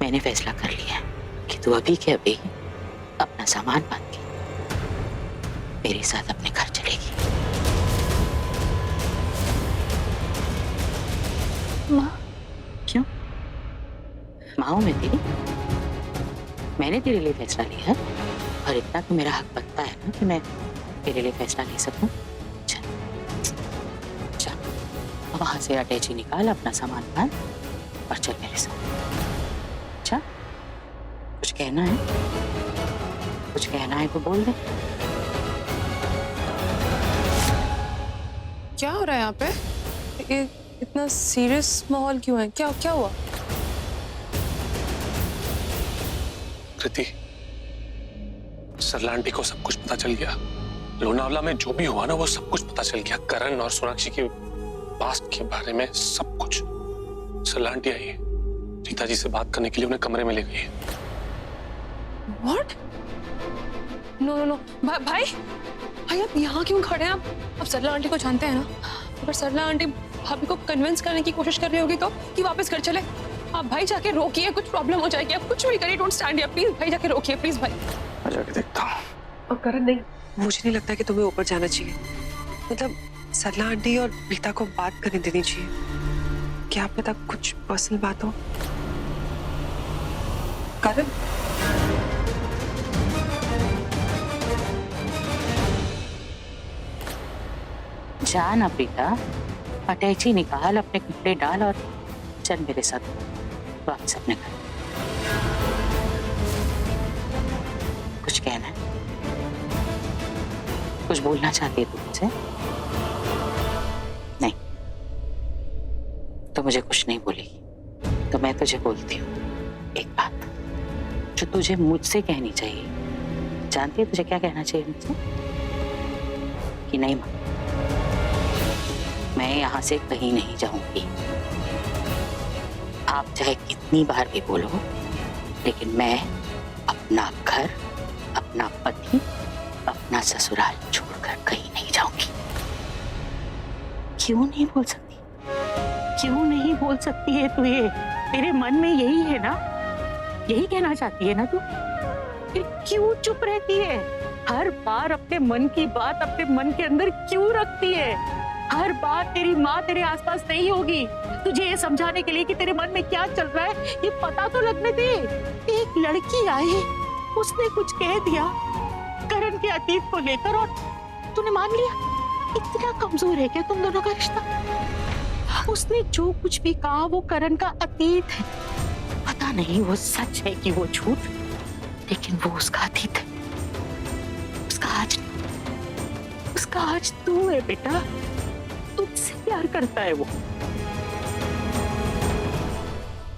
मैंने फैसला कर लिया है कि तू अभी के अभी अपना सामान बांध के मेरे साथ अपने घर चलेगी। माँ। क्यों? माँ हूं मैं तेरी। मैंने तेरे लिए फैसला लिया है और इतना तो मेरा हक बनता है ना कि मैं तेरे लिए फैसला ले सकूं। चल चल वहां से अटैची निकाल, अपना सामान बांध और चल मेरे साथ। चल, कुछ कहना है? कुछ कहना है तो बोल दे। क्या हो रहा है यहाँ पे? इतना सीरियस माहौल क्यों है? क्या क्या हुआ? कृति, सरला आंटी को सब कुछ पता चल गया। लोनावला में जो भी हुआ ना वो सब कुछ पता चल गया। करण और सोनाक्षी के पास्ट के बारे में सब कुछ। सरला आंटी आई है, रीता जी से बात करने के लिए उन्हें कमरे में ले गई है। What? नो नो नो भाई भाई आप यहाँ क्यों खड़े हैं? आप सरला आंटी को जानते हैं ना? अगर सरला आंटी भाभी को कन्विंस करने की कोशिश कर रही होगी तो कि वापस घर चले, आप भाई जाके रोकिए, कुछ प्रॉब्लम हो जाएगी। आप कुछ भी करिए, डोंट स्टैंड हियर, प्लीज भाई जाके रोकिए, प्लीज भाई। मैं जाके देखता हूँ। और करण नहीं, मुझे नहीं लगता कि तुम्हें ऊपर जाना चाहिए। मतलब सरला आंटी और रीता को बात करने देनी चाहिए। क्या पता कुछ पर्सनल बात हो। करण जा ना बेटा, अटैची निकाल, अपने कपड़े डाल और चल मेरे साथ वापस अपने घर। कुछ कहना है? कुछ बोलना चाहती है तू मुझसे? नहीं तो मुझे कुछ नहीं बोलेगी तो मैं तुझे बोलती हूँ एक बात जो तुझे मुझसे कहनी चाहिए। जानती है तुझे क्या कहना चाहिए मुझसे? कि नहीं माँ, मैं यहाँ से कहीं नहीं जाऊंगी। आप चाहे कितनी बार भी बोलो, लेकिन मैं अपना घर, अपना पति, अपना ससुराल छोड़कर कहीं नहीं जाऊंगी। क्यों नहीं बोल सकती? क्यों नहीं बोल सकती है तू? ये तेरे मन में यही है ना? यही कहना चाहती है ना तू? फिर क्यों चुप रहती है? हर बार अपने मन की बात अपने मन के अंदर क्यों रखती है? हर बार तेरी माँ तेरे आसपास नहीं होगी तुझे ये समझाने के लिए कि तेरे मन में क्या चल रहा है ये पता तो लगने दे। एक लड़की आई, उसने कुछ कह दिया करण के अतीत को लेकर और तूने मान लिया। इतना कमजोर है क्या तुम दोनों का रिश्ता? उसने जो कुछ भी कहा वो करण का अतीत है। पता नहीं वो सच है कि वो झूठ, लेकिन वो उसका अतीत है। उसका आज तू है बेटा। तुझसे प्यार करता है वो।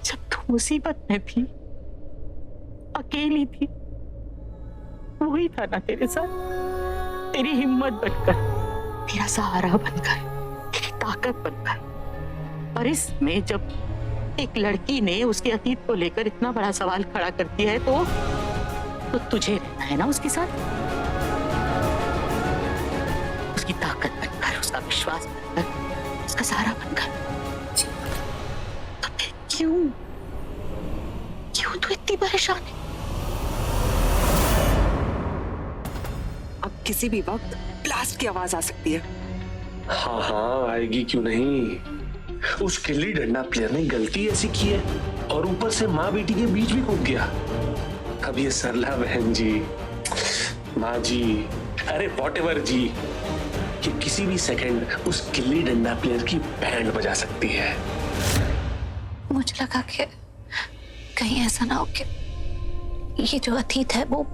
जब तू मुसीबत में थी, अकेली थी, वही था ना तेरे साथ। तेरी हिम्मत बनकर, तेरा सहारा बनकर, तेरी ताकत बनकर। और इसमें जब एक लड़की ने उसके अतीत को लेकर इतना बड़ा सवाल खड़ा कर दिया है तो तुझे रहना है ना उसके साथ। उसकी ताकत बनकर, उसका विश्वास बनकर, उसका सहारा बनकर। तो फिर क्यों तू इतनी परेशान है? अब किसी भी वक्त ब्लास्ट की आवाज आ सकती है। हाँ हाँ आएगी, क्यों नहीं। उस गिल्ली डंडा प्लेयर ने गलती ऐसी की है और ऊपर से माँ बेटी के बीच भी कूद गया। अब ये सरला बहन जी, माँ जी, अरे वॉटेवर जी, कि किसी भी सेकंड उस गिल्ली डंडा प्लेयर की बैंड बजा सकती है। मुझे लगा कि कहीं ऐसा ना हो कि ये जो अतीत है वो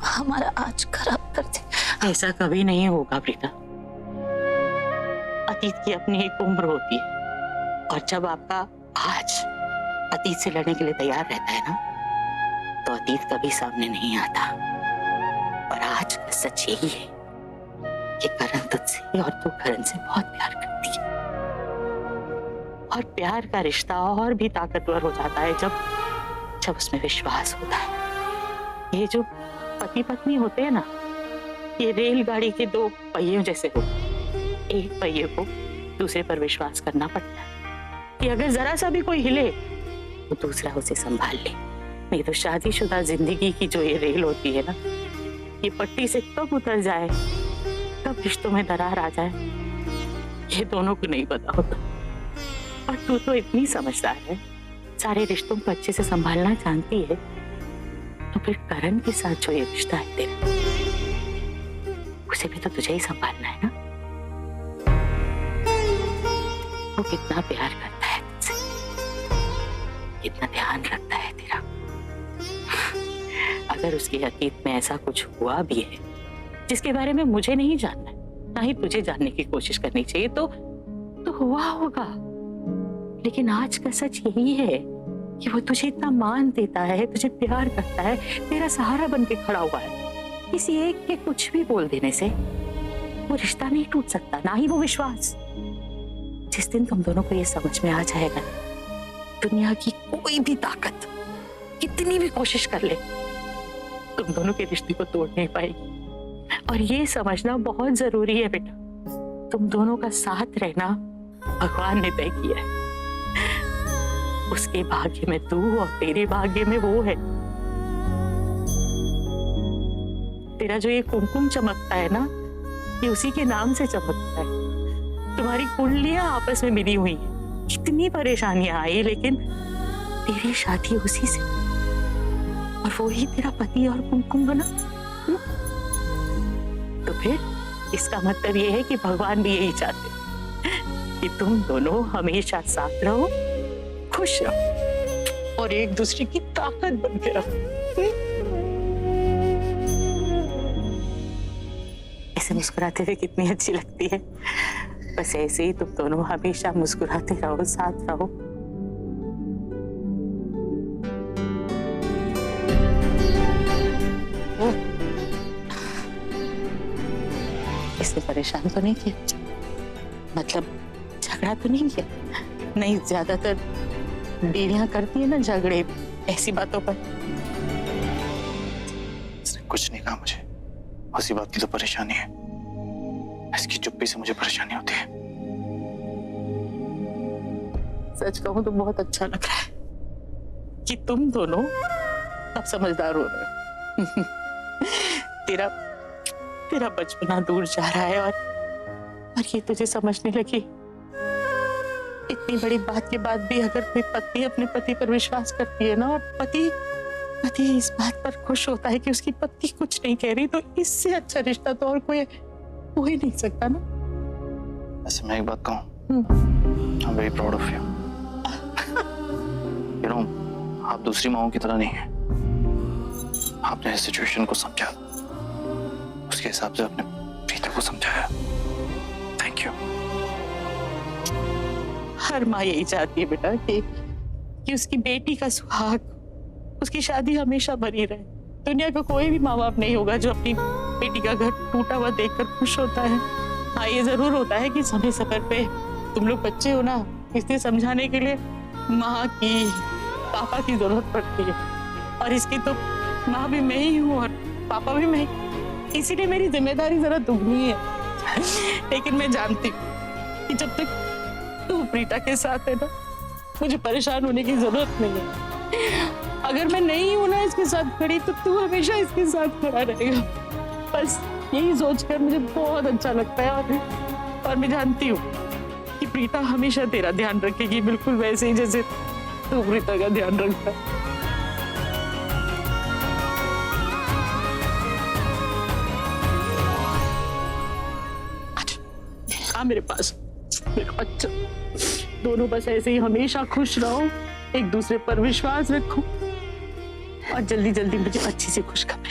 हमारा आज खराब कर दे। ऐसा कभी नहीं होगा प्रीता। अतीत की अपनी एक उम्र होती है और जब आपका आज अतीत से लड़ने के लिए तैयार रहता है ना, तो अतीत कभी सामने नहीं आता। और आज का सच यही है कि करण तुझसे और तू करण से बहुत प्यार करती है। और प्यार का रिश्ता और भी ताकतवर हो जाता है जब उसमें विश्वास होता है। ये जो पति पत्नी होते हैं ना, ये रेलगाड़ी के दो पहियों जैसे होते हैं। एक पहिए को दूसरे पर विश्वास करना पड़ता है कि अगर जरा सा भी कोई हिले वो दूसरा उसे संभाल ले। नहीं तो शादीशुदा जिंदगी की जो ये रेल होती है ना, ये पट्टी से कब उतर जाए, कब रिश्तों में दरार आ जाए, ये दोनों को नहीं पता होता। और तू तो इतनी समझदार है, सारे रिश्तों को अच्छे से संभालना जानती है, तो फिर करण के साथ जो ये रिश्ता है तेरा, उसे भी तो तुझे ही संभालना है ना। वो कितना प्यार करता है तुझसे, कितना ध्यान रखता है तेरा। अगर उसके अतीत में ऐसा कुछ हुआ भी है जिसके बारे में मुझे नहीं जानना है, ना ही तुझे जानने की कोशिश करनी चाहिए, तो हुआ होगा। लेकिन आज का सच यही है कि वो तुझे इतना मान देता है, तुझे प्यार करता है, तेरा सहारा बन के खड़ा हुआ है। किसी एक के कुछ भी बोल देने से वो रिश्ता नहीं टूट सकता, ना ही वो विश्वास। जिस दिन तुम दोनों को ये समझ में आ जाएगा, दुनिया की कोई भी ताकत कितनी भी कोशिश कर ले, तुम दोनों के रिश्ते को तोड़ नहीं पाएगी। और ये समझना बहुत जरूरी है बेटा, तुम दोनों का साथ रहना भगवान ने तय किया है। उसके भाग्य में तू और तेरे भाग्य में वो है। तेरा जो ये कुमकुम चमकता है ना, ये उसी के नाम से चमकता है। तुम्हारी कुंडलियां आपस में मिली हुई हैं, कितनी परेशानियां आई, लेकिन तेरी शादी उसी से, और वो ही तेरा पति और कुमकुम बना। तो फिर इसका मतलब ये है कि भगवान भी यही चाहते कि तुम दोनों हमेशा साथ रहो, खुश रहो और एक दूसरे की ताकत बन के रहो। ऐसे मुस्कुराते हुए कितनी अच्छी लगती है। बस ऐसे ही तुम दोनों हमेशा मुस्कुराते रहो, साथ रहो। इसने परेशान तो नहीं किया, मतलब झगड़ा तो नहीं किया? नहीं, ज्यादातर बीवियां करती है ना झगड़े ऐसी बातों पर। इसने कुछ नहीं कहा मुझे, उसी बात की तो परेशानी है। इसकी चुप्पी से मुझे परेशानी होती है। सच कहूं तो बहुत अच्छा लग रहा है कि तुम दोनों अब समझदार हो रहे हो। तेरा बचपना दूर जा रहा है और ये तुझे समझने लगी। इतनी बड़ी बात के बाद भी अगर कोई पत्नी अपने पति पर विश्वास करती है ना, और पति इस बात पर खुश होता है कि उसकी पत्नी कुछ नहीं कह रही, तो इससे अच्छा रिश्ता तो और कोई हो ही नहीं सकता ना। ऐसे मैं एक बात कहूं, I'm very proud of you. You know, आप दूसरी माओं की तरह नहीं है। आपने इस सिचुएशन को समझा, उसके हिसाब से अपने प्रीता को समझाया। Thank you. हर माँ यही चाहती है बेटा कि उसकी बेटी का सुहाग, उसकी शादी हमेशा बनी रहे। दुनिया का कोई भी माँ बाप नहीं होगा जो अपनी बेटी का घर टूटा हुआ देखकर खुश होता है। हाँ, ये जरूर होता है कि समय समय पे तुम लोग बच्चे हो ना, इसलिए समझाने के लिए माँ की, पापा की जरूरत पड़ती है। और इसकी तो माँ भी मैं ही हूँ और पापा भी मैं, इसीलिए मेरी जिम्मेदारी जरा दुगनी है। लेकिन मैं जानती हूँ कि जब तक तू प्रीता के साथ है ना, मुझे परेशान होने की जरूरत नहीं है। अगर मैं नहीं हूं ना इसके साथ खड़ी, तो तू हमेशा इसके साथ खड़ा रहेगा। बस यही सोचकर मुझे बहुत अच्छा लगता है। और मैं जानती हूँ कि प्रीता हमेशा तेरा ध्यान रखेगी, बिल्कुल वैसे ही जैसे तू प्रीता का ध्यान रखता है। अच्छा, मेरे पास मेरा बच्चा, दोनों बस ऐसे ही हमेशा खुश रहो, एक दूसरे पर विश्वास रखो और जल्दी जल्दी मुझे अच्छी सी खुशखबरी